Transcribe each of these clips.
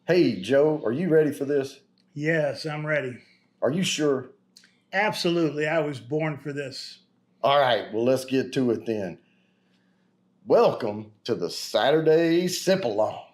Hey, Joe, are you ready for this? Yes, I'm ready. Are you sure? Absolutely. I was born for this. All right, well, let's get to it then. Welcome to the Saturday Sip Along.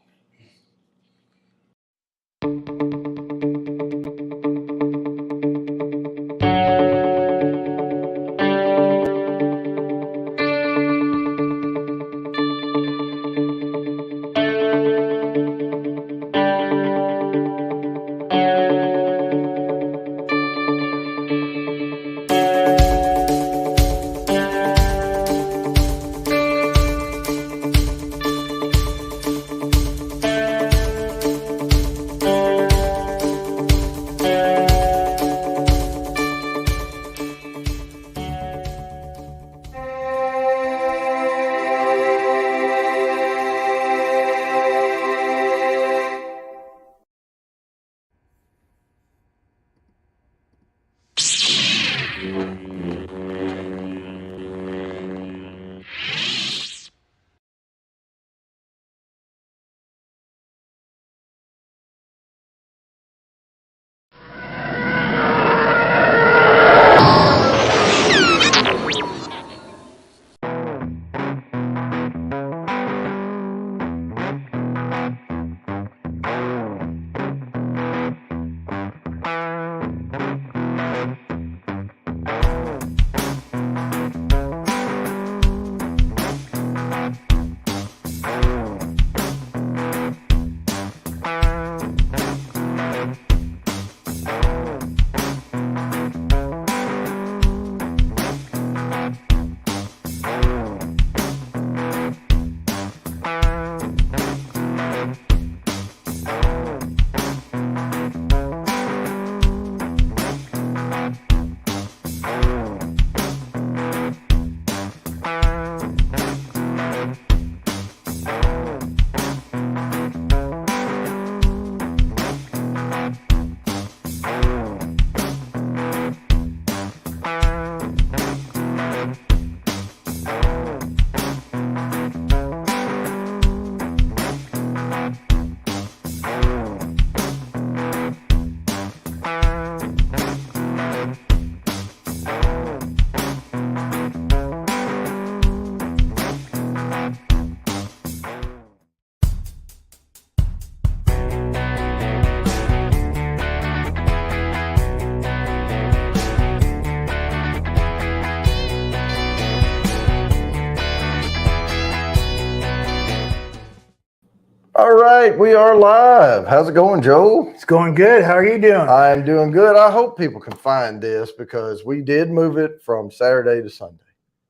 All right, we are live. How's it going, Joe? It's going good. How are you doing? I'm doing good. I hope people can find this because we did move it from Saturday to Sunday.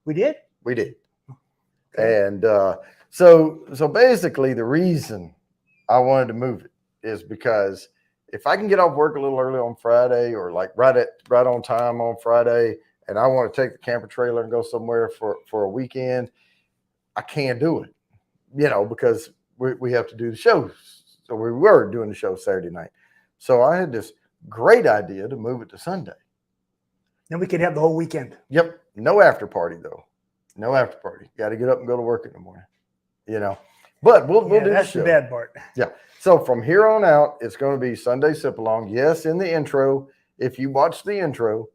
We did? We did. Okay. And so basically the reason I wanted to move it is because if I can get off work a little early on Friday or like right on time on Friday and I want to take the camper trailer and go somewhere for a weekend, I can't do it, because we have to do the shows. So we were doing the show Saturday night. So I had this great idea to move it to Sunday. Then we could have the whole weekend. Yep. No after party though. No after party. Got to get up and go to work in the morning, But we'll do that's the the show. bad part. Yeah. So from here on out, it's going to be Sunday Sip Along. Yes, in the intro, if you watch the intro,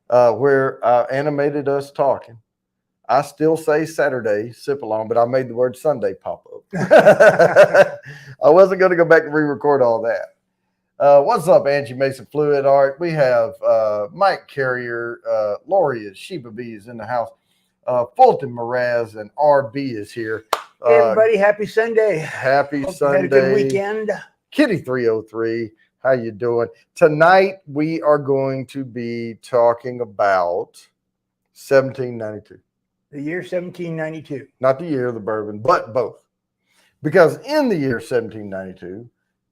where I animated us talking, I still say Saturday Sip Along, but I made the word Sunday pop up. I wasn't going to go back and re-record all that. What's up, Angie Mason Fluid Art? We have Mike Carrier, Lori is Sheba B is in the house. Fulton Mraz and RB is here. Hey, everybody, happy Sunday. Happy Hope Sunday. you had a good weekend. Kitty 303, how you doing? Tonight we are going to be talking about 1792. The year 1792. Not the year of the bourbon, but both. Because in the year 1792,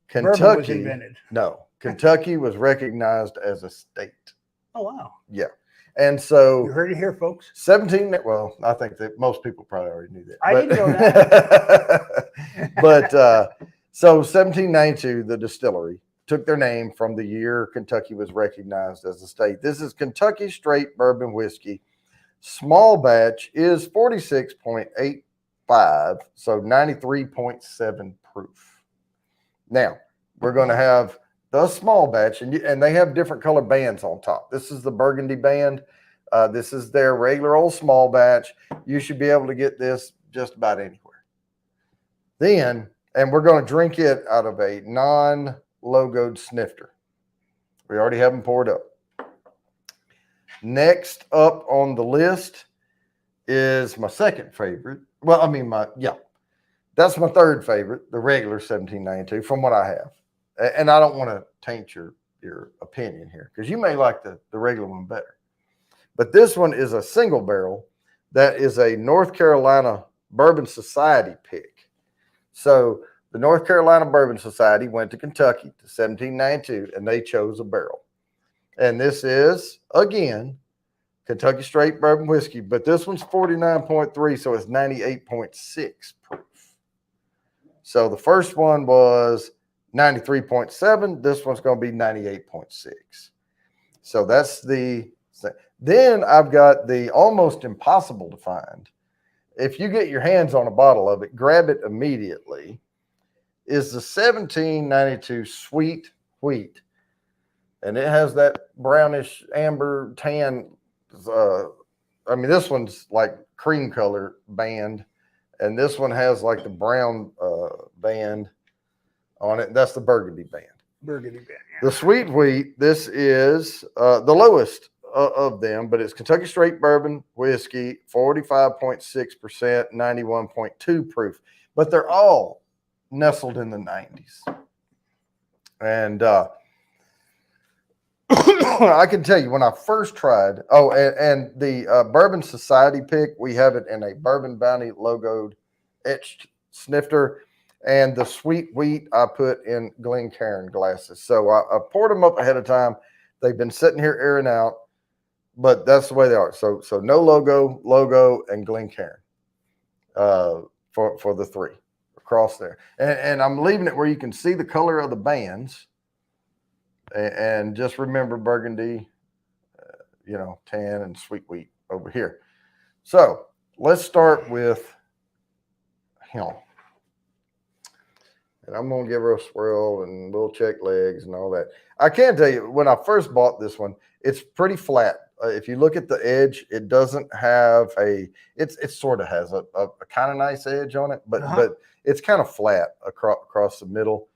Kentucky Bourbon was invented. No, Kentucky was recognized as a state. Oh, wow. Yeah. And so You heard it here, folks. 17, well, I think that most people probably already knew that. I didn't know that. But so 1792, the distillery took their name from the year Kentucky was recognized as a state. This is Kentucky Straight Bourbon Whiskey. Small batch is 46.85, so 93.7 proof. Now, we're going to have the small batch, and they have different color bands on top. This is the burgundy band. This is their regular old small batch. You should be able to get this just about anywhere. Then, and we're going to drink it out of a non-logoed snifter. We already have them poured up. Next up on the list is my second favorite. Well, I mean, that's my third favorite, the regular 1792 from what I have. And I don't want to taint your opinion here because you may like the regular one better. But this one is a single barrel that is a North Carolina Bourbon Society pick. So the North Carolina Bourbon Society went to Kentucky to 1792 and they chose a barrel. And this is, again, Kentucky Straight Bourbon Whiskey, but this one's 49.3, so it's 98.6 proof. So the first one was 93.7. This one's going to be 98.6. So that's the thing. Then I've got the almost impossible to find. If you get your hands on a bottle of it, grab it immediately, is the 1792 Sweet Wheat. And it has that brownish amber tan. I mean, this one's like cream color band. And this one has like the brown band on it. That's the burgundy band. Burgundy band. Yeah. The Sweet Wheat, this is the lowest of them, but it's Kentucky Straight Bourbon Whiskey, 45.6%, 91.2 proof. But they're all nestled in the 90s. And I can tell you when I first tried, and the Bourbon Society pick, we have it in a Bourbon Bounty logoed etched snifter. And the Sweet Wheat I put in Glencairn glasses. So I poured them up ahead of time. They've been sitting here airing out, but that's the way they are. So no logo, and Glencairn for the three across there. And I'm leaving it where you can see the color of the bands. And just remember burgundy, tan and sweet wheat over here. So let's start with him. And I'm going to give her a swirl and we'll check legs and all that. I can tell you, when I first bought this one, it's pretty flat. If you look at the edge, it doesn't have it sort of has a kind of nice edge on it, but it's kind of flat across the middle.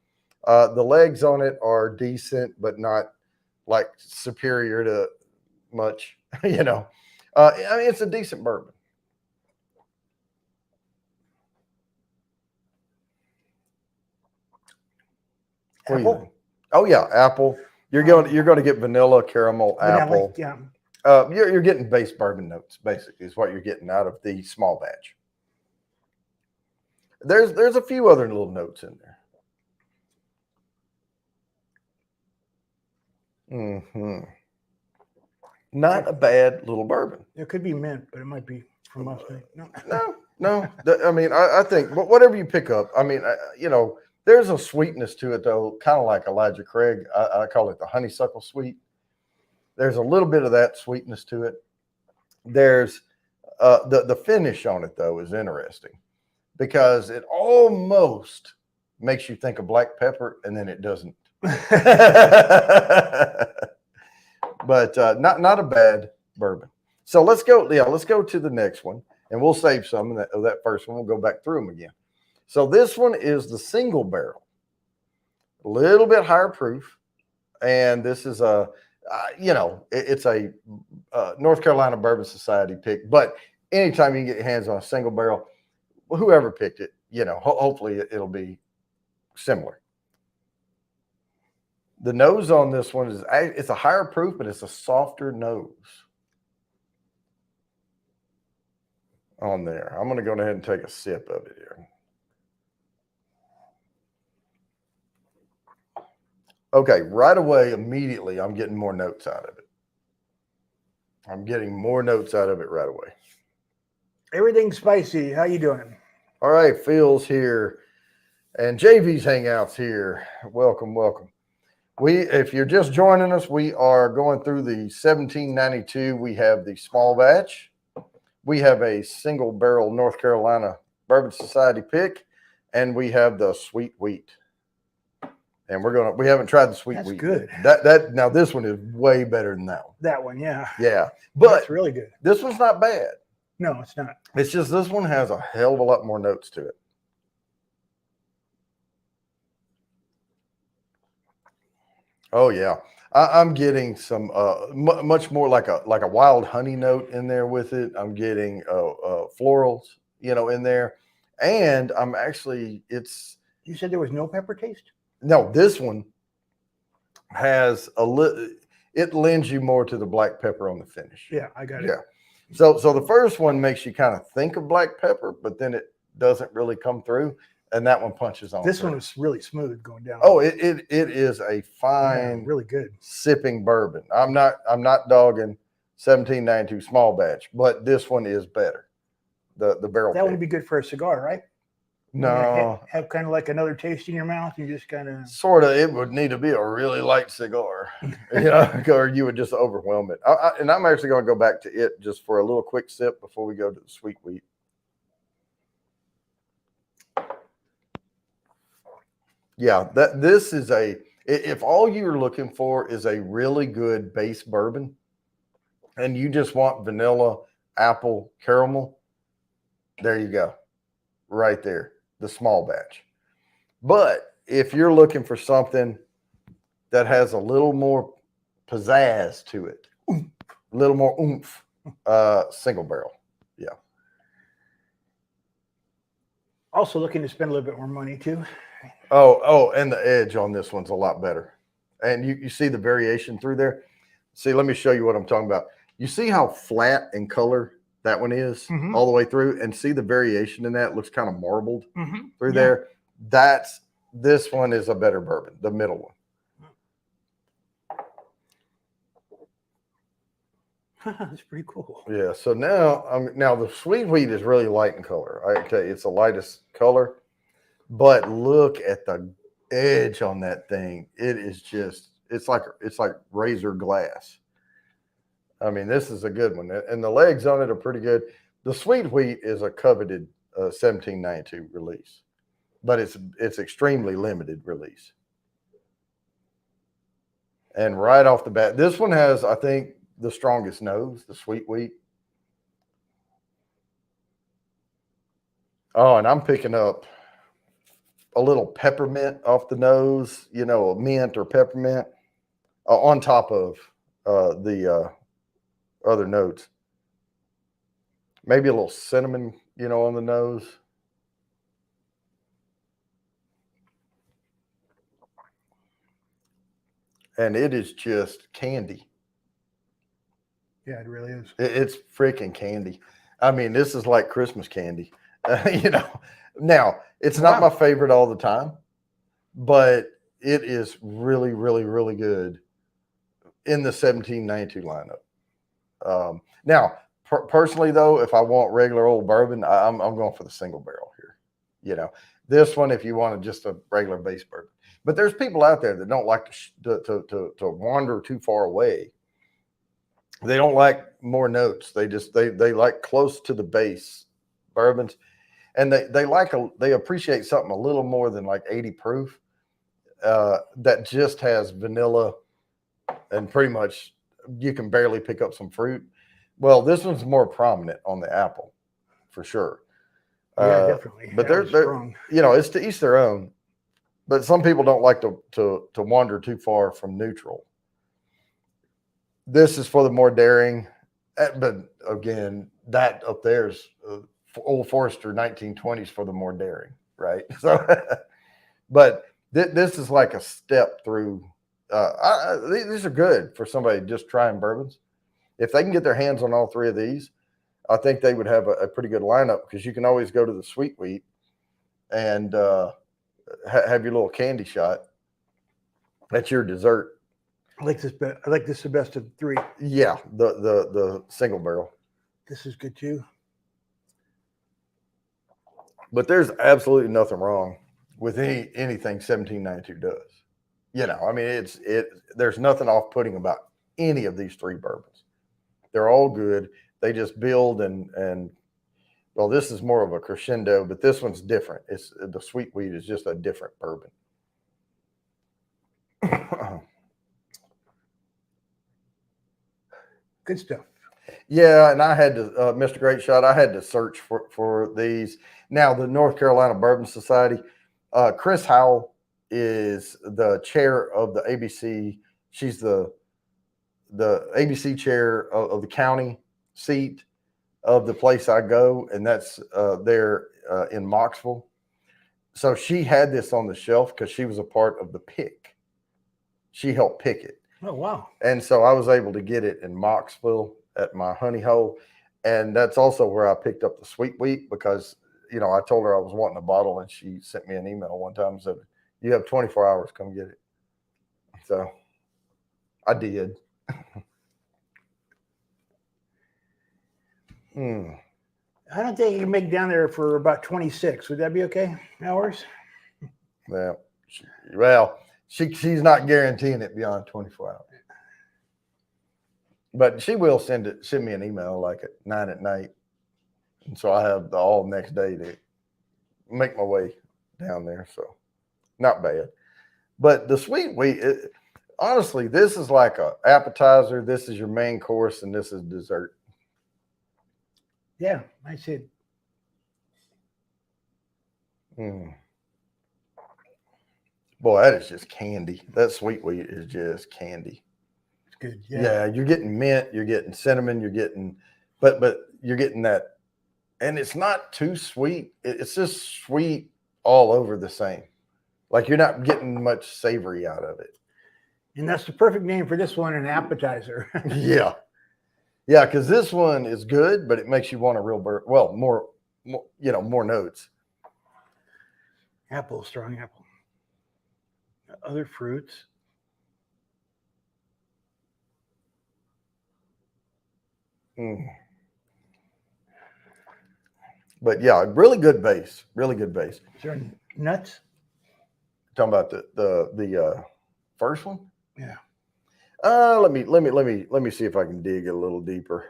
The legs on it are decent, but not like superior to much, I mean, it's a decent bourbon. Apple? Oh yeah, apple. You're going to get vanilla, caramel, apple. Yeah. You're getting base bourbon notes, basically, is what you're getting out of the small batch. There's a few other little notes in there. Not a bad little bourbon. It could be mint, but it might be from us. No. I mean, I think whatever you pick up, I mean, there's a sweetness to it, though, kind of like Elijah Craig. I call it the honeysuckle sweet. There's a little bit of that sweetness to it. There's the finish on it, though, is interesting because it almost makes you think of black pepper, and then it doesn't. But not a bad bourbon. So let's go to the next one, and we'll save some of that first one. We'll go back through them again. So this one is the single barrel, a little bit higher proof, and this is it's a North Carolina Bourbon Society pick. But anytime you can get your hands on a single barrel, whoever picked it, hopefully it'll be similar. The nose on this one it's a higher proof, but it's a softer nose on there. I'm going to go ahead and take a sip of it here. Okay, right away, immediately, I'm getting more notes out of it. I'm getting more notes out of it right away. Everything's spicy. How you doing? All right, Phil's here, and JV's Hangouts here. Welcome. If you're just joining us, we are going through the 1792. We have the small batch. We have a single barrel North Carolina Bourbon Society pick, and we have the Sweet Wheat. And we haven't tried the sweet That's wheat. good. Now this one is way better than that one. That one, yeah. Yeah. But That's really good. this one's not bad. No, it's not. It's just this one has a hell of a lot more notes to it. Oh yeah, I'm getting some much more like a wild honey note in there with it. I'm getting florals, in there, and I'm actually You said there was no pepper taste? no, this one has a little. It lends you more to the black pepper on the finish. Yeah, I got it. Yeah. So the first one makes you kind of think of black pepper, but then it doesn't really come through, and that one punches on. This one was really smooth going down. Oh, it is a fine, really good sipping bourbon. I'm not dogging 1792 small batch, but this one is better. The barrel. That would be good for a cigar, right? No, have kind of like another taste in your mouth. You just kind of sort of. It would need to be a really light cigar, or you would just overwhelm it. And I'm actually going to go back to it just for a little quick sip before we go to the sweet wheat. Yeah, this is if all you're looking for is a really good base bourbon and you just want vanilla, apple, caramel, there you go. Right there, the small batch. But if you're looking for something that has a little more pizzazz to it, a little more oomph, single barrel. Yeah. Also looking to spend a little bit more money too. Oh, and the edge on this one's a lot better. And you see the variation through there. See, let me show you what I'm talking about. You see how flat in color that one is all the way through, and see the variation in that. It looks kind of marbled through there. This one is a better bourbon, the middle one. That's pretty cool. Yeah. So now the sweet wheat is really light in color. I tell you, it's the lightest color. But look at the edge on that thing. It is just, it's like razor glass. I mean, this is a good one. And the legs on it are pretty good. The sweet wheat is a coveted 1792 release, but it's extremely limited release. And right off the bat, this one has, I think, the strongest nose, the sweet wheat. Oh, and I'm picking up a little peppermint off the nose, a mint or peppermint on top of the other notes. Maybe a little cinnamon, on the nose. And it is just candy. Yeah, it really is. It's freaking candy. I mean, this is like Christmas candy, Now, it's not my favorite all the time, but it is really, really, really good in the 1792 lineup. Now, personally, though, if I want regular old bourbon, I'm going for the single barrel here. This one, if you want just a regular base bourbon. But there's people out there that don't like to wander too far away. They don't like more notes. They like close to the base bourbons. And they appreciate something a little more than like 80 proof that just has vanilla and pretty much you can barely pick up some fruit. Well, this one's more prominent on the apple for sure. Yeah, definitely. But they're strong. It's to each their own. But some people don't like to wander too far from neutral. This is for the more daring. But again, that up there is Old Forester 1920s for the more daring, right? So, but this is like a step through. These are good for somebody just trying bourbons. If they can get their hands on all three of these, I think they would have a pretty good lineup because you can always go to the sweet wheat and have your little candy shot. That's your dessert. I like this. I like this the best of three. Yeah, the single barrel. This is good too. But there's absolutely nothing wrong with anything 1792 does. I mean, there's nothing off-putting about any of these three bourbons. They're all good. They just build and well, this is more of a crescendo, but this one's different. The sweet wheat is just a different bourbon. Good stuff. Yeah, and I had to, Mr. Great Shot, I had to search for these. Now, the North Carolina Bourbon Society, Chris Howell is the chair of the ABC. She's the ABC chair of the county seat of the place I go, and that's there in Moxville. So she had this on the shelf because she was a part of the pick. She helped pick it. Oh, wow. And so I was able to get it in Moxville at my honey hole. And that's also where I picked up the sweet wheat because, you know, I told her I was wanting a bottle and she sent me an email one time and said, you have 24 hours, come get it. So I did. I don't think you can make down there for about 26. Would that be okay? Hours? Well, she's not guaranteeing it beyond 24 hours. But she will send me an email like at 9 at night. And so I have the all next day to make my way down there. So not bad. But the sweet wheat, honestly, this is like an appetizer. This is your main course, and this is dessert. Yeah, I said. Boy, that is just candy. That sweet wheat is just candy. It's good. Yeah, you're getting mint, you're getting cinnamon, you're getting, but you're getting that, and it's not too sweet. It's just sweet all over the same. Like you're not getting much savory out of it. And that's the perfect name for this one, an appetizer. Yeah. Yeah, because this one is good, but it makes you want a real more, more notes. Apple, strong apple. Other fruits. But yeah, really good base. Really good base. Is there nuts? Talking about the first one? Yeah. Let me see if I can dig a little deeper.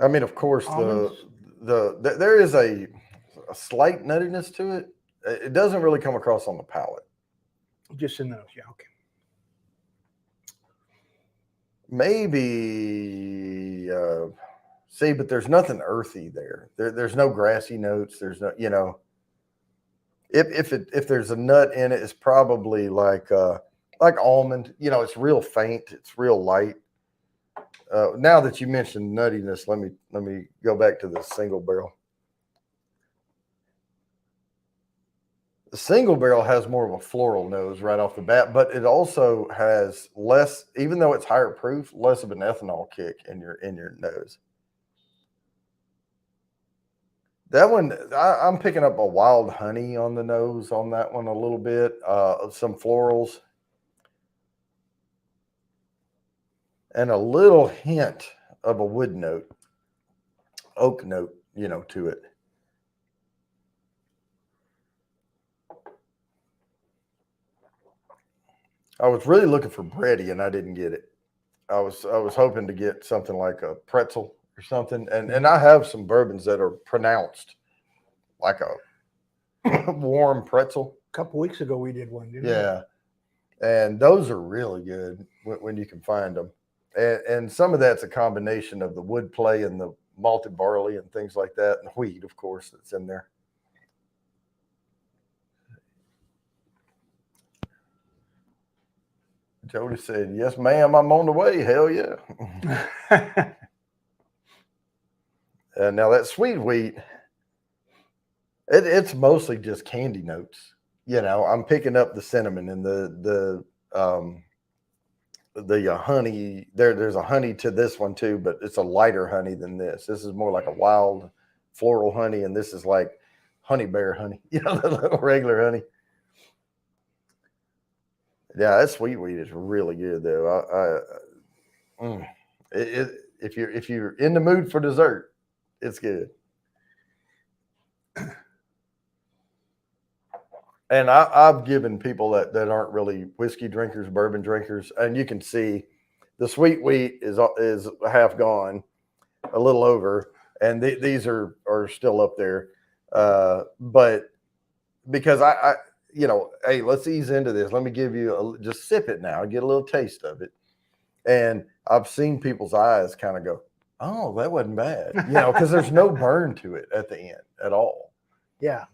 I mean, of course, there is a slight nuttiness to it. It doesn't really come across on the palate. Just in those, yeah, okay. Maybe but there's nothing earthy there. There's no grassy notes. There's no, if there's a nut in it, it's probably like almond. It's real faint. It's real light. Now that you mentioned nuttiness, let me go back to the single barrel. The single barrel has more of a floral nose right off the bat, but it also has less, even though it's higher proof, less of an ethanol kick in your nose. That one, I'm picking up a wild honey on the nose on that one a little bit, some florals, and a little hint of a wood note, oak note, to it. I was really looking for bready and I didn't get it. I was hoping to get something like a pretzel or something. And I have some bourbons that are pronounced like a warm pretzel. A couple weeks ago we did one, didn't we? Yeah. And those are really good when you can find them. And some of that's a combination of the wood play and the malted barley and things like that, and wheat, of course, that's in there. Jody said, "Yes, ma'am, I'm on the way." Hell yeah. Now that sweet wheat, it's mostly just candy notes. I'm picking up the cinnamon and the honey. There's a honey to this one too, but it's a lighter honey than this. This is more like a wild floral honey, and this is like honey bear honey, the little regular honey. Yeah, that sweet wheat is really good though. If you're in the mood for dessert, it's good. And I've given people that aren't really whiskey drinkers, bourbon drinkers, and you can see the sweet wheat is half gone, a little over, and these are still up there. But because I, hey, let's ease into this. Let me give you just sip it now, get a little taste of it. And I've seen people's eyes kind of go, oh, that wasn't bad, because there's no burn to it at the end at all. Yeah.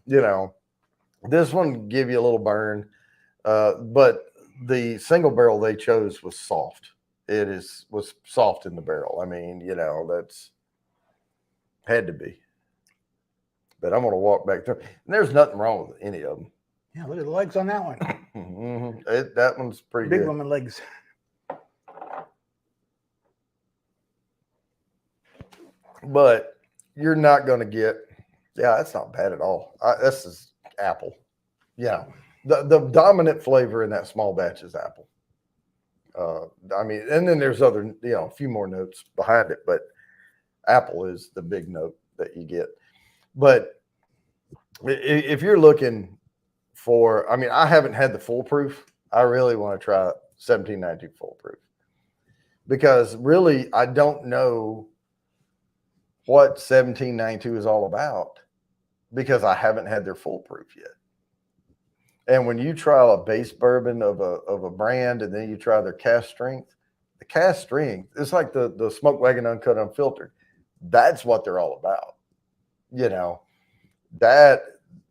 This one give you a little burn, but the single barrel they chose was soft. Was soft in the barrel. I mean, that's had to be. But I'm going to walk back through. And there's nothing wrong with any of them. Yeah, look at the legs on that one. That one's pretty Big good. woman legs. But you're not going to get, that's not bad at all. This is apple. Yeah. The dominant flavor in that small batch is apple. I mean, and then there's other, a few more notes behind it, but apple is the big note that you get. But if you're looking for, I mean, I haven't had the foolproof. I really want to try 1792 foolproof because really I don't know what 1792 is all about because I haven't had their foolproof yet. And when you try a base bourbon of a brand and then you try their cask strength, the cask strength, it's like the Smoke Wagon Uncut Unfiltered. That's what they're all about.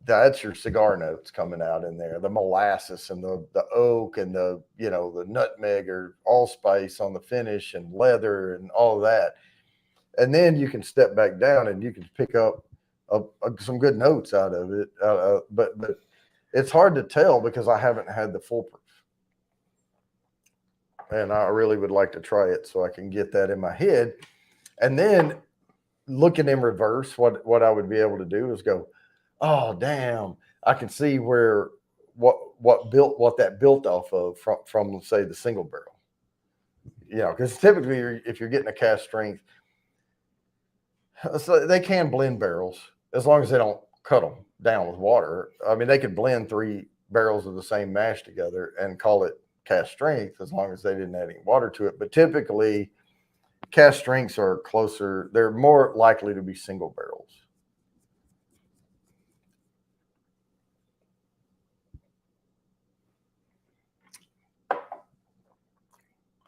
That's your cigar notes coming out in there. The molasses and the oak and the nutmeg or allspice on the finish and leather and all of that. And then you can step back down and you can pick up some good notes out of it. But it's hard to tell because I haven't had the foolproof. And I really would like to try it so I can get that in my head. And then looking in reverse, what I would be able to do is go, oh, damn, I can see what that built off of from let's say the single barrel. Because typically if you're getting a cask strength, so they can blend barrels as long as they don't cut them down with water. I mean, they could blend 3 barrels of the same mash together and call it cask strength as long as they didn't add any water to it. But typically, cask strengths are closer. They're more likely to be single barrels.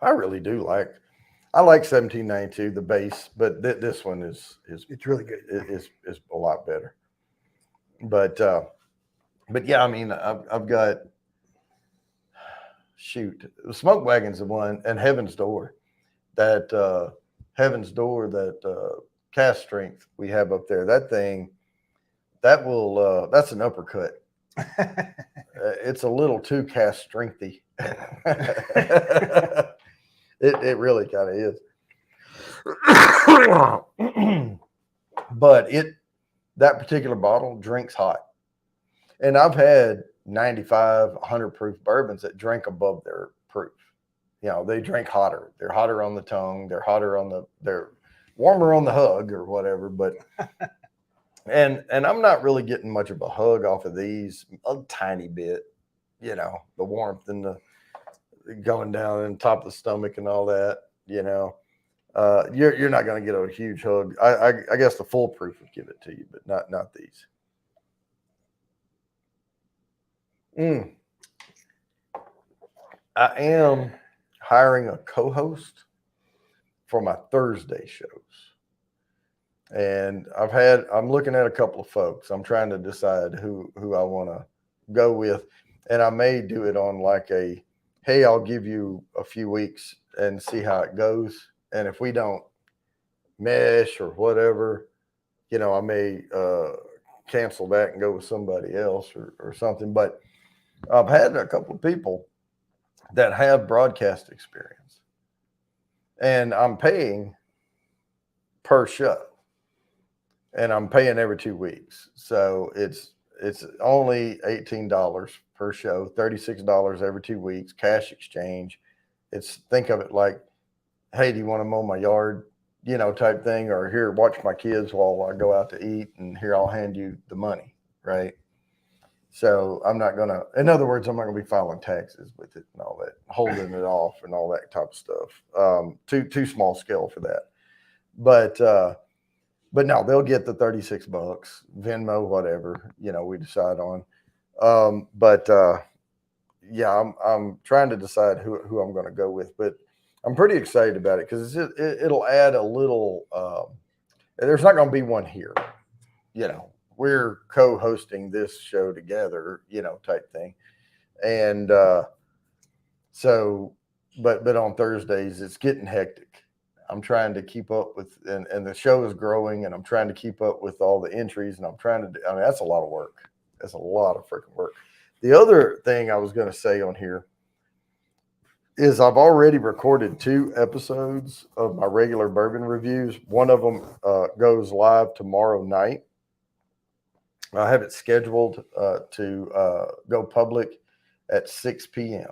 I really do I like 1792, the base, but this one is it's really good. Is a lot better. But yeah, I mean, I've got the Smoke Wagon's the one, and Heaven's Door, that cask strength we have up there. That thing, that's an uppercut. It's a little too cask strengthy. It really kind of is. But that particular bottle drinks hot. And I've had 95, 100 proof bourbons that drink above their proof. They drink hotter. They're hotter on the tongue. They're warmer on the hug or whatever. But and I'm not really getting much of a hug off of these, a tiny bit, the warmth and the going down in top of the stomach and all that, you're not going to get a huge hug. I guess the foolproof would give it to you, but not these. I am hiring a co-host for my Thursday shows. And I'm looking at a couple of folks. I'm trying to decide who I want to go with. And I may do it on like hey, I'll give you a few weeks and see how it goes. And if we don't mesh or whatever, I may cancel that and go with somebody else or something. But I've had a couple of people that have broadcast experience. And I'm paying per show. And I'm paying every 2 weeks. So it's only $18 per show, $36 every 2 weeks, cash exchange. Think of it like, hey, do you want to mow my yard, type thing, or here, watch my kids while I go out to eat, and here, I'll hand you the money, right? So I'm not going to, in other words, I'm not going to be filing taxes with it and all that, holding it off and all that type of stuff. Too small scale for that. But but no, they'll get the $36, Venmo, whatever, we decide on. But yeah, I'm trying to decide who I'm going to go with, but I'm pretty excited about it because it'll add a little. There's not going to be one here, We're co-hosting this show together, type thing, and so, but on Thursdays it's getting hectic. I'm trying to keep up with, and the show is growing, and I'm trying to keep up with all the entries, and I'm trying to. I mean, that's a lot of work. That's a lot of freaking work. The other thing I was going to say on here is I've already recorded 2 episodes of my regular bourbon reviews. One of them goes live tomorrow night. I have it scheduled to go public at 6 p.m.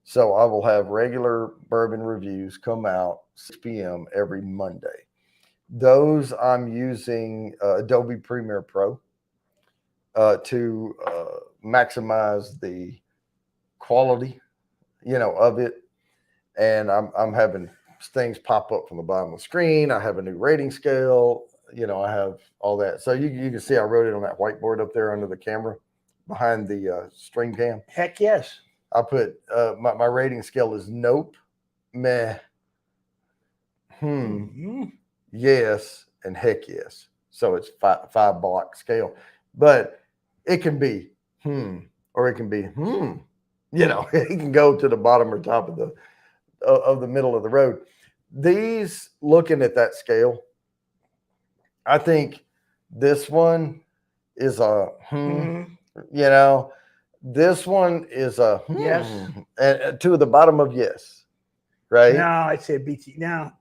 So I will have regular bourbon reviews come out 6 p.m. every Monday. Those I'm using Adobe Premiere Pro to maximize the quality, of it. And I'm having things pop up from the bottom of the screen. I have a new rating scale. I have all that. So you can see I wrote it on that whiteboard up there under the camera behind the stream cam. Heck yes. I put my rating scale is nope, meh, yes, and heck yes. So it's five block scale, but it can be or it can be it can go to the bottom or top of the middle of the road. These, looking at that scale, I think this one is a this one is a yes, and to the bottom of yes, right? No, I'd say BT. Now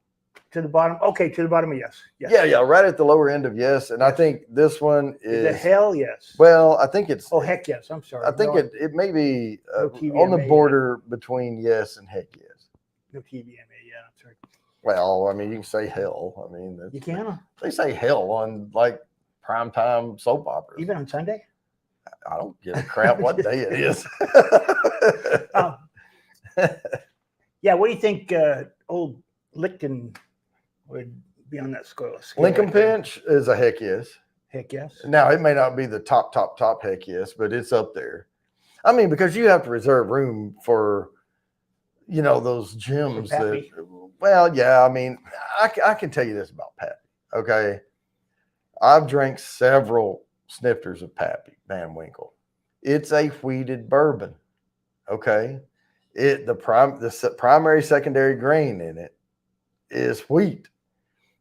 to the bottom. Okay, to the bottom of yes. Yeah, right at the lower end of yes. And yes. I think this one is the hell yes. Well, I think it's heck yes. I'm sorry. I think it may be on the border between yes and heck yes. No TVMA, yeah, that's right. Well, I mean, you can say hell. I mean, you can. They say hell on like primetime soap operas. Even on Sunday? I don't give a crap what day it is. Yeah, what do you think old Licton would be on that scale? Lincoln Pinch is a heck yes. Heck yes. Now, it may not be the top heck yes, but it's up there. I mean, because you have to reserve room for, those gems that, well, yeah, I mean, I can tell you this about Pappy, okay? I've drank several snifters of Pappy Van Winkle. It's a wheated bourbon, okay? The primary secondary grain in it is wheat.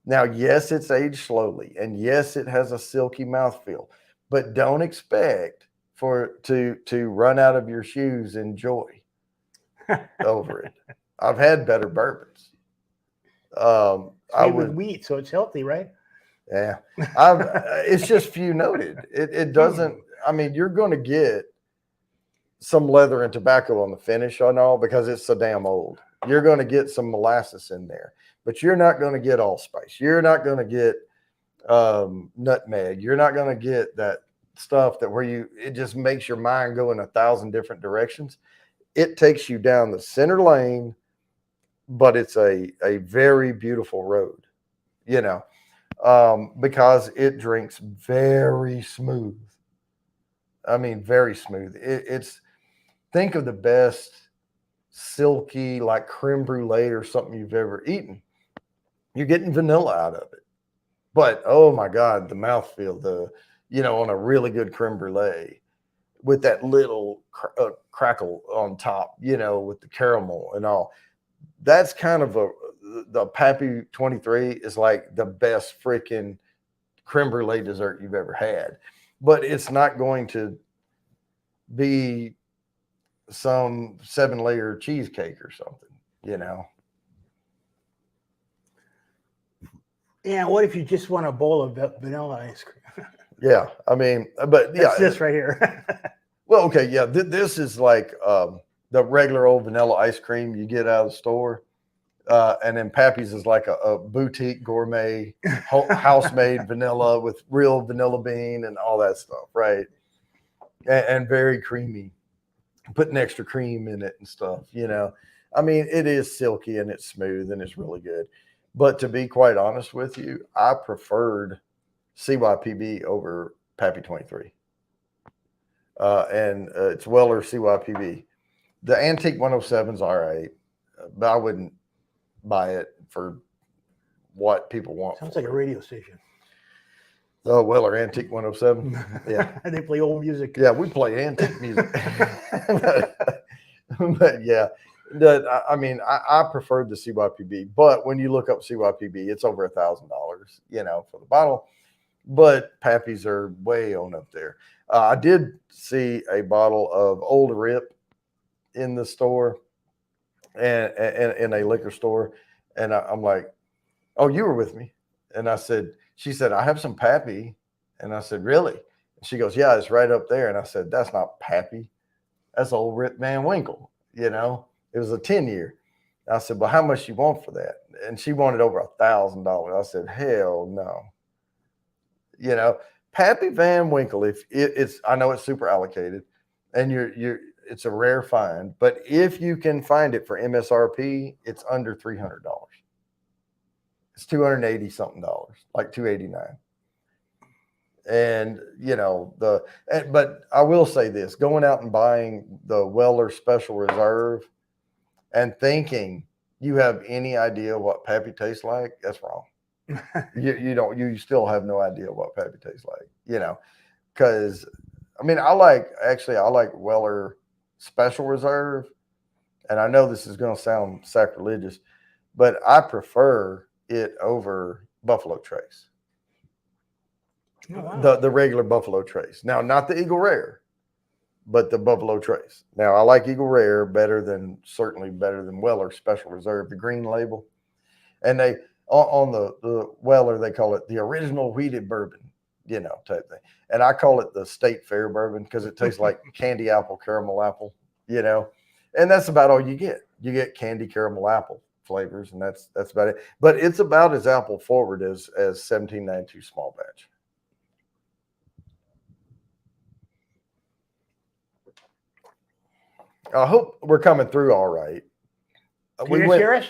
Now, yes, it's aged slowly, and yes, it has a silky mouthfeel, but don't expect for it to run out of your shoes in joy over it. I've had better bourbons. With wheat, so it's healthy, right? Yeah, it's just few noted. It doesn't. I mean, you're going to get some leather and tobacco on the finish on all because it's so damn old. You're going to get some molasses in there, but you're not going to get allspice. You're not going to get nutmeg. You're not going to get that stuff it just makes your mind go in 1,000 different directions. It takes you down the center lane, but it's a very beautiful road, because it drinks very smooth. I mean, very smooth. Think of the best silky, like creme brulee or something you've ever eaten. You're getting vanilla out of it, but oh my God, the mouthfeel, on a really good creme brulee with that little crackle on top, with the caramel and all. That's kind of the Pappy 23 is like the best freaking creme brulee dessert you've ever had, but it's not going to be some 7-layer cheesecake or something, Yeah, what if you just want a bowl of vanilla ice cream? Yeah, I mean, but yeah, this right here. Well, okay, yeah, this is like the regular old vanilla ice cream you get out of the store, and then Pappy's is like a boutique gourmet house-made vanilla with real vanilla bean and all that stuff, right? And very creamy, putting extra cream in it and stuff. I mean, it is silky and it's smooth and it's really good. But to be quite honest with you, I preferred CYPB over Pappy 23. And it's Weller CYPB. The Antique 107's all right, but I wouldn't buy it for what people want. Sounds like a radio station. Oh, Weller Antique 107. Yeah. They play old music. Yeah, we play antique music. but yeah, I mean, I preferred the CYPB, but when you look up CYPB, it's over $1,000, for the bottle. But Pappies are way on up there. I did see a bottle of Old Rip in the store and in a liquor store, and I'm like, "Oh, you were with me?" And she said, "I have some Pappy," and I said, "Really?" And she goes, "Yeah, it's right up there." And I said, "That's not Pappy. That's Old Rip Van Winkle. It was a 10-year." I said, "Well, how much you want for that?" And she wanted over $1,000. I said, "Hell no." Pappy Van Winkle, if it's, I know it's super allocated and it's a rare find, but if you can find it for MSRP, it's under $300. It's $280 something, like $289. And but I will say this: going out and buying the Weller Special Reserve and thinking you have any idea what Pappy tastes like, that's wrong. You still have no idea what Pappy tastes like, because I mean, I like Weller Special Reserve, and I know this is going to sound sacrilegious, but I prefer it over Buffalo Trace. Oh, wow. The regular Buffalo Trace. Now, not the Eagle Rare, but the Buffalo Trace. Now, I like Eagle Rare certainly better than Weller Special Reserve, the green label, and they. On the Weller, they call it the original wheated bourbon, type thing. And I call it the State Fair bourbon because it tastes like candy apple, caramel apple, and that's about all you get. You get candy, caramel apple flavors, and that's about it. But it's about as apple forward as 1792 small batch. I hope we're coming through all right. Can you hear us?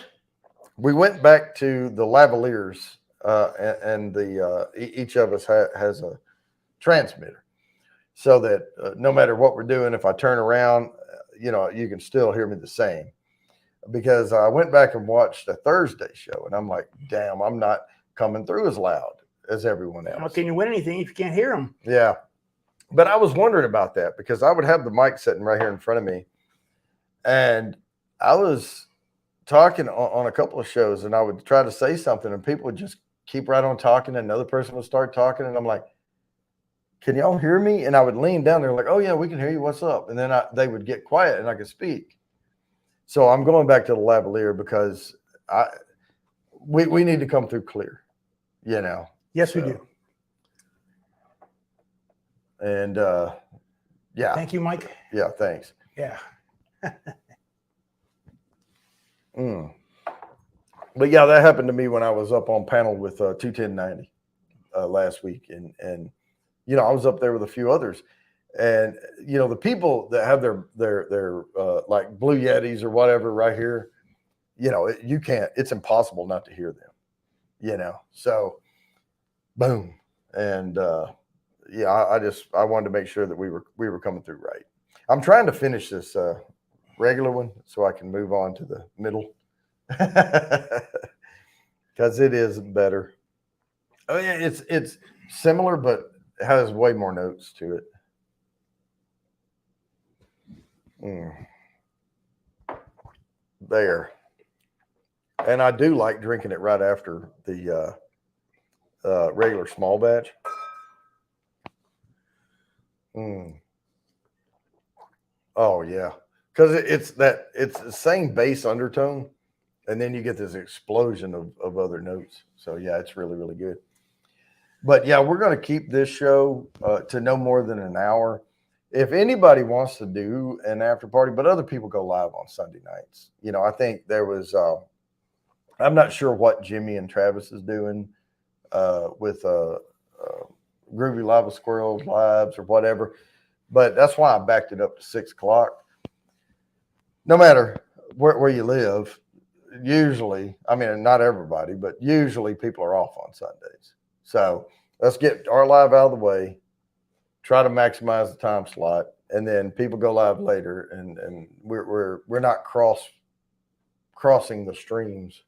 We went back to the lavaliers, and each of us has a transmitter, so that no matter what we're doing, if I turn around, you can still hear me the same. Because I went back and watched a Thursday show, and I'm like, damn, I'm not coming through as loud as everyone else. How can you win anything if you can't hear them? Yeah, but I was wondering about that because I would have the mic sitting right here in front of me, and I was talking on a couple of shows, and I would try to say something, and people would just keep right on talking, and another person would start talking, and I'm like, "Can y'all hear me?" And I would lean down there like, "Oh yeah, we can hear you. What's up?" And then they would get quiet, and I could speak. So I'm going back to the lavalier because we need to come through clear, Yes, we do. And yeah. Thank you, Mike. Yeah, thanks. Yeah. But yeah, that happened to me when I was up on panel with 21090 last week, and I was up there with a few others, and the people that have their like Blue Yetis or whatever right here, you can't. It's impossible not to hear them, So, boom, and yeah, I wanted to make sure that we were coming through right. I'm trying to finish this regular one so I can move on to the middle because it is better. Oh yeah, it's similar, but it has way more notes to it. There, and I do like drinking it right after the regular small batch. Oh yeah. Because it's the same bass undertone, and then you get this explosion of other notes. So yeah, it's really, really good. But yeah, we're going to keep this show to no more than an hour. If anybody wants to do an after party, but other people go live on Sunday nights. I think there was, I'm not sure what Jimmy and Travis is doing with Groovy Lava Squirrels Lives or whatever, but that's why I backed it up to 6 o'clock. No matter where you live, usually, I mean, not everybody, but usually people are off on Sundays. So let's get our live out of the way, try to maximize the time slot, and then people go live later, and we're not crossing the streams.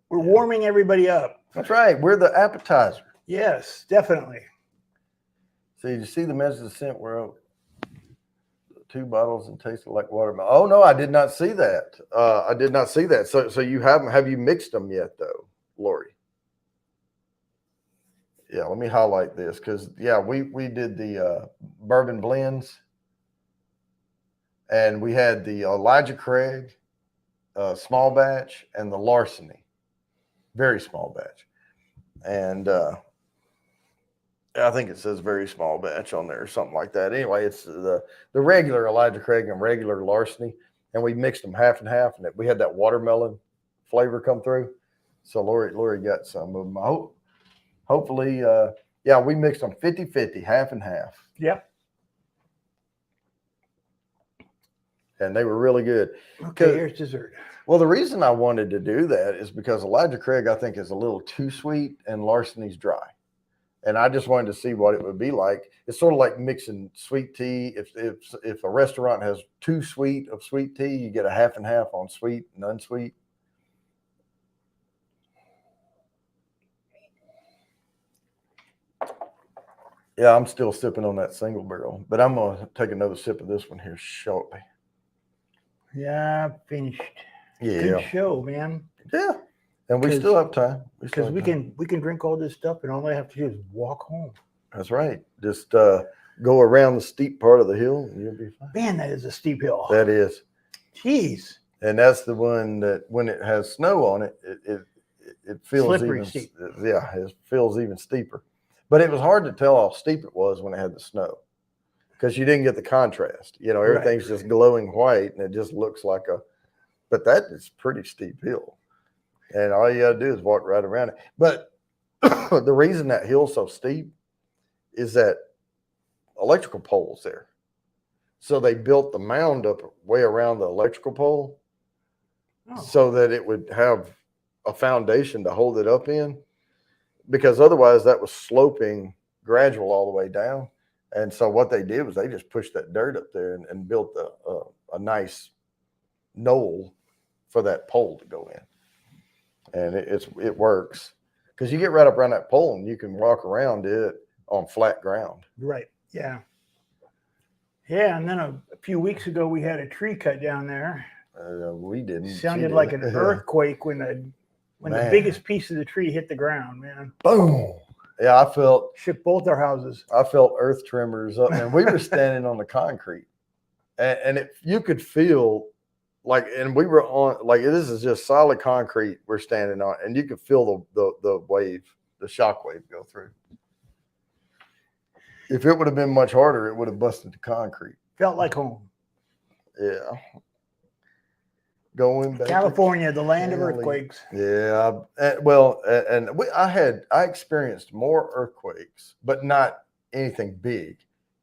We're warming everybody up. That's right. We're the appetizer. Yes, definitely. So you see the message of scent where 2 bottles and tasted like watermelon. Oh no, I did not see that. I did not see that. So you have you mixed them yet though, Lori? Yeah, let me highlight this because yeah, we did the bourbon blends, and we had the Elijah Craig small batch and the Larceny, very small batch, and I think it says very small batch on there or something like that. Anyway, it's the regular Elijah Craig and regular Larceny, and we mixed them half and half, and we had that watermelon flavor come through. So Lori got some of them. Hopefully, yeah, we mixed them 50-50, half and half. Yep. And they were really good. Okay, here's dessert. Well, the reason I wanted to do that is because Elijah Craig, I think, is a little too sweet and Larceny's dry. And I just wanted to see what it would be like. It's sort of like mixing sweet tea. If a restaurant has too sweet of sweet tea, you get a half and half on sweet and unsweet. Yeah, I'm still sipping on that single barrel, but I'm going to take another sip of this one here shortly. Yeah, finished. Yeah. Good show, man. Yeah. And we still have time. Because we can drink all this stuff and all I have to do is walk home. That's right. Just go around the steep part of the hill and you'll be fine. Man, that is a steep hill. That is. Jeez. And that's the one that when it has snow on it, it feels slippery even steep. Yeah, it feels even steeper. But it was hard to tell how steep it was when it had the snow because you didn't get the contrast. You know, everything's just glowing white and it just looks like but that is pretty steep hill. And all you got to do is walk right around it. But the reason that hill's so steep is that electrical pole's there. So they built the mound up way around the electrical pole so that it would have a foundation to hold it up in. Because otherwise that was sloping gradual all the way down. And so what they did was they just pushed that dirt up there and built a nice knoll for that pole to go in. And it works because you get right up around that pole and you can walk around it on flat ground. Right. Yeah. Yeah. And then a few weeks ago, we had a tree cut down there. We didn't. Sounded like an earthquake when the biggest piece of the tree hit the ground, man. Boom. Yeah, I felt. Shook both our houses. I felt earth tremors up, and we were standing on the concrete. And you could feel and we were on, this is just solid concrete we're standing on, and you could feel the wave, the shock wave go through. If it would have been much harder, it would have busted the concrete. Felt like home. Yeah. Going back California, the land of earthquakes. Yeah. Well, I experienced more earthquakes, but not anything big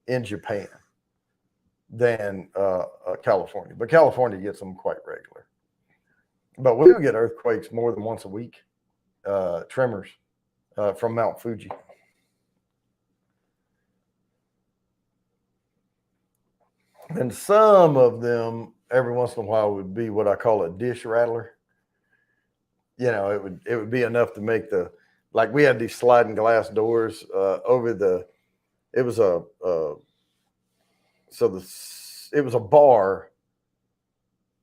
in Japan than California. But California gets them quite regular. But we would get earthquakes more than once a week, tremors from Mount Fuji. And some of them, every once in a while, would be what I call a dish rattler. You know, it would be enough to make we had these sliding glass doors it was a bar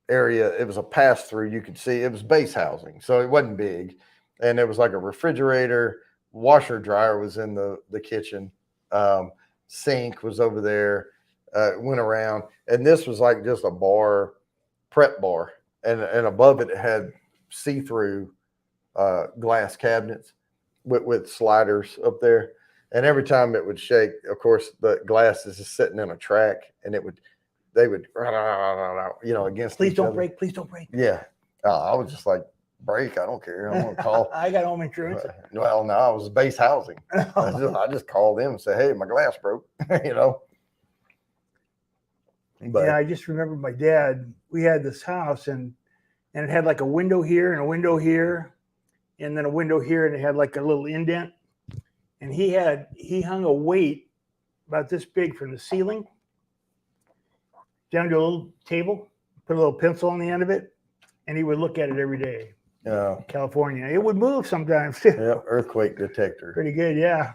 area. It was a pass through. You could see it was base housing, so it wasn't big, and it was like a refrigerator, washer dryer was in the kitchen, sink was over there. Went around, and this was like just a bar, prep bar, and above it had see-through glass cabinets with sliders up there. And every time it would shake, of course, the glass is just sitting in a track, and they would, against. Please don't break. Please don't break. Yeah, I was just like, break. I don't care. I'm gonna call. I got home insurance. Well, no, I was base housing. I just called them and said, hey, my glass broke. But, yeah, I just remember my dad. We had this house, and and it had like a window here and a window here, and then a window here, and it had like a little indent. And he hung a weight about this big from the ceiling down to a little table, put a little pencil on the end of it, and he would look at it every day. Yeah. California. It would move sometimes too. Yeah. Earthquake detector. Pretty good, yeah.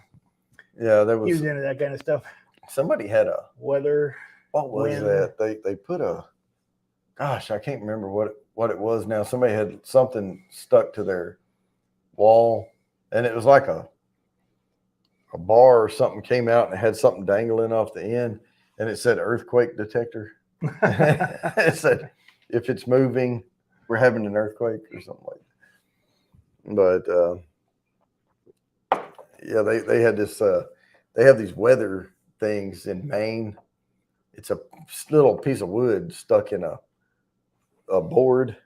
Yeah, there He was was into that kind of stuff. somebody had a Weather. what was wind. that? They put a gosh, I can't remember what it was now. Somebody had something stuck to their wall, and it was like a bar or something came out and it had something dangling off the end, and it said earthquake detector. It said if it's moving, we're having an earthquake or something like that. But yeah, they had this. They have these weather things in Maine. It's a little piece of wood stuck in a board,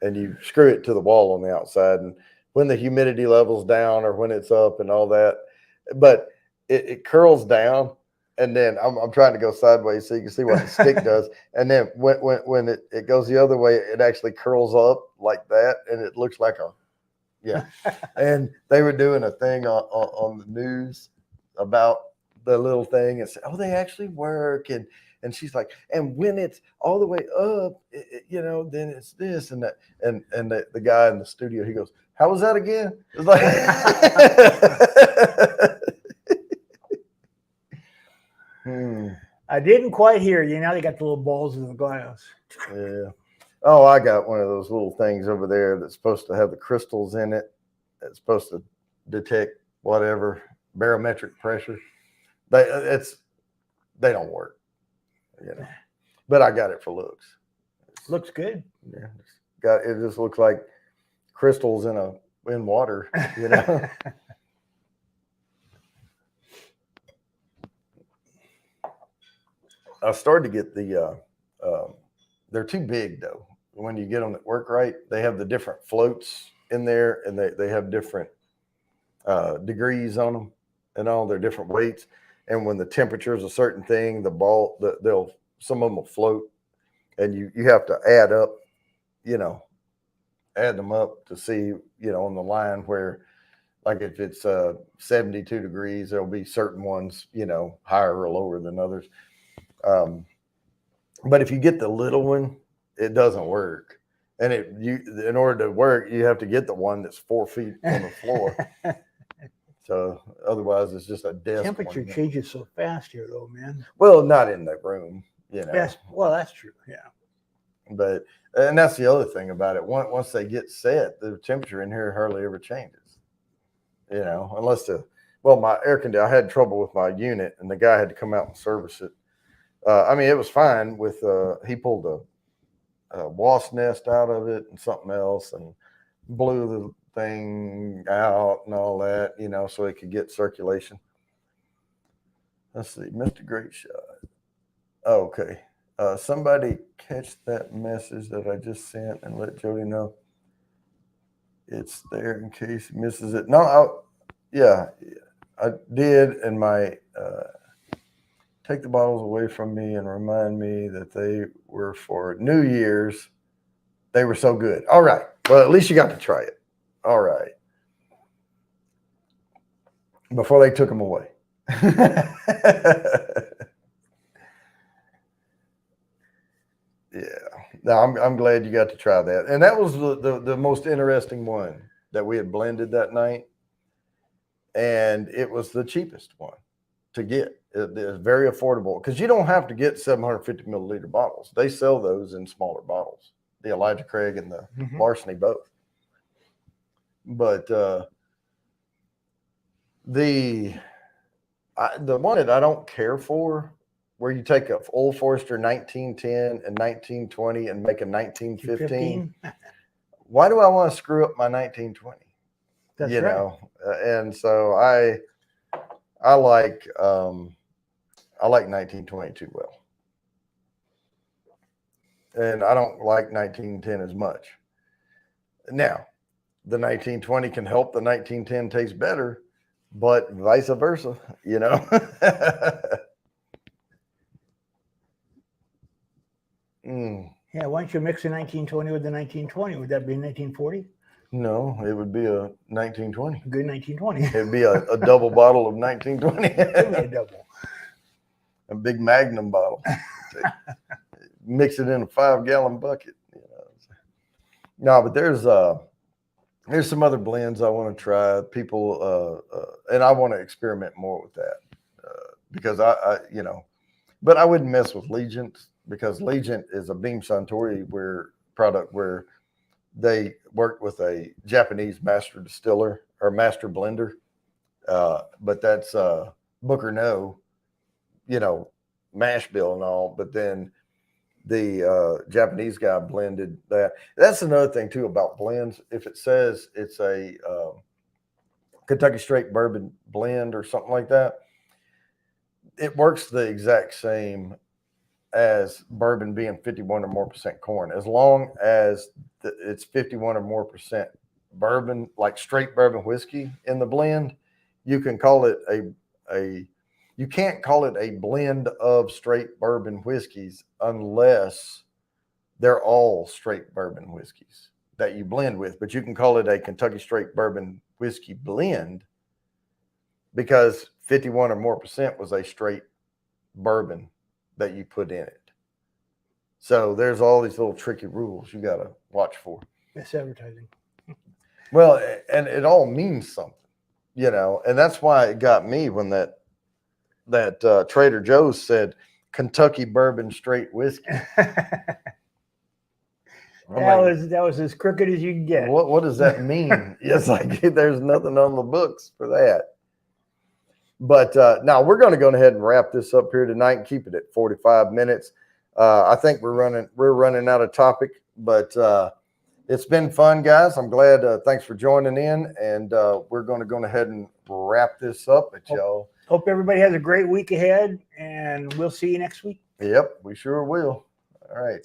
and you screw it to the wall on the outside. And when the humidity level's down or when it's up and all that, but it curls down. And then I'm trying to go sideways so you can see what the stick does. And then when it goes the other way, it actually curls up like that, and it looks like a yeah. And they were doing a thing on the news about the little thing and said, "Oh, they actually work." And she's like, "And when it's all the way up, then it's this and that." And the guy in the studio, he goes, "How was that again?" It's like. I didn't quite hear you. Now they got the little balls in the glass. Yeah. Oh, I got one of those little things over there that's supposed to have the crystals in it. It's supposed to detect whatever barometric pressure. They don't work, But I got it for looks. Looks good. Yeah, it just looks like crystals in water, I started to get they're too big though. When you get them that work right, they have the different floats in there, and they have different degrees on them and all their different weights. And when the temperature is a certain thing, some of them will float, and you have to add them up to see, on the line where, like if it's 72 degrees, there'll be certain ones, higher or lower than others. But if you get the little one, it doesn't work. And in order to work, you have to get the one that's 4 feet on the floor. So otherwise, it's just a desk. Temperature changes so fast here, though, man. Well, not in the room, Yes, well, that's true. Yeah. And that's the other thing about it. Once they get set, the temperature in here hardly ever changes. Unless my air conditioner. I had trouble with my unit, and the guy had to come out and service it. It was fine with, he pulled a wasp nest out of it and something else and blew the thing out and all that, so it could get circulation. Let's see, Mr. Great Shot. Oh, okay. Somebody catch that message that I just sent and let Jody know it's there in case he misses it. No, I did, and my take the bottles away from me and remind me that they were for New Year's. They were so good. All right. Well, at least you got to try it. All right. Before they took them away. Yeah. No, I'm glad you got to try that. And that was the most interesting one that we had blended that night. And it was the cheapest one to get. It's very affordable because you don't have to get 750 milliliter bottles. They sell those in smaller bottles, the Elijah Craig and the Larceny both. But the one that I don't care for, where you take a Old Forester 1910 and 1920 and make a 1915. Why do I want to screw up my 1920? That's right. And so I like 1920 too well. And I don't like 1910 as much. Now, the 1920 can help the 1910 taste better, but vice versa, Yeah, why don't you mix the 1920 with the 1920? Would that be 1940? No, it would be a 1920. Good 1920. It'd be a double bottle of 1920. Give me a double. A big Magnum bottle. Mix it in a 5-gallon bucket. You know. No, but there's some other blends I want to try. People and I want to experiment more with that because I but I wouldn't mess with Legent because Legent is a Beam Suntory product where they worked with a Japanese master distiller or master blender, but that's Booker No, mash bill and all. But then the Japanese guy blended that. That's another thing too about blends. If it says it's a Kentucky Straight Bourbon blend or something like that, it works the exact same as bourbon being 51 or more % corn, as long as it's 51 or more % bourbon, like straight bourbon whiskey in the blend. You can call it you can't call it a blend of straight bourbon whiskeys unless they're all straight bourbon whiskeys that you blend with. But you can call it a Kentucky Straight Bourbon Whiskey blend because 51 or more % was a straight bourbon that you put in it. So there's all these little tricky rules you got to watch for. It's advertising. Well, and it all means something, and that's why it got me when that Trader Joe's said Kentucky Bourbon Straight Whiskey. That was as crooked as you can get. What does that mean? It's like there's nothing on the books for that. But now we're going to go ahead and wrap this up here tonight and keep it at 45 minutes. I think we're running out of topic, but it's been fun, guys. I'm glad. Thanks for joining in, and we're going to go ahead and wrap this up at y'all. Hope everybody has a great week ahead, and we'll see you next week. Yep, we sure will. All right.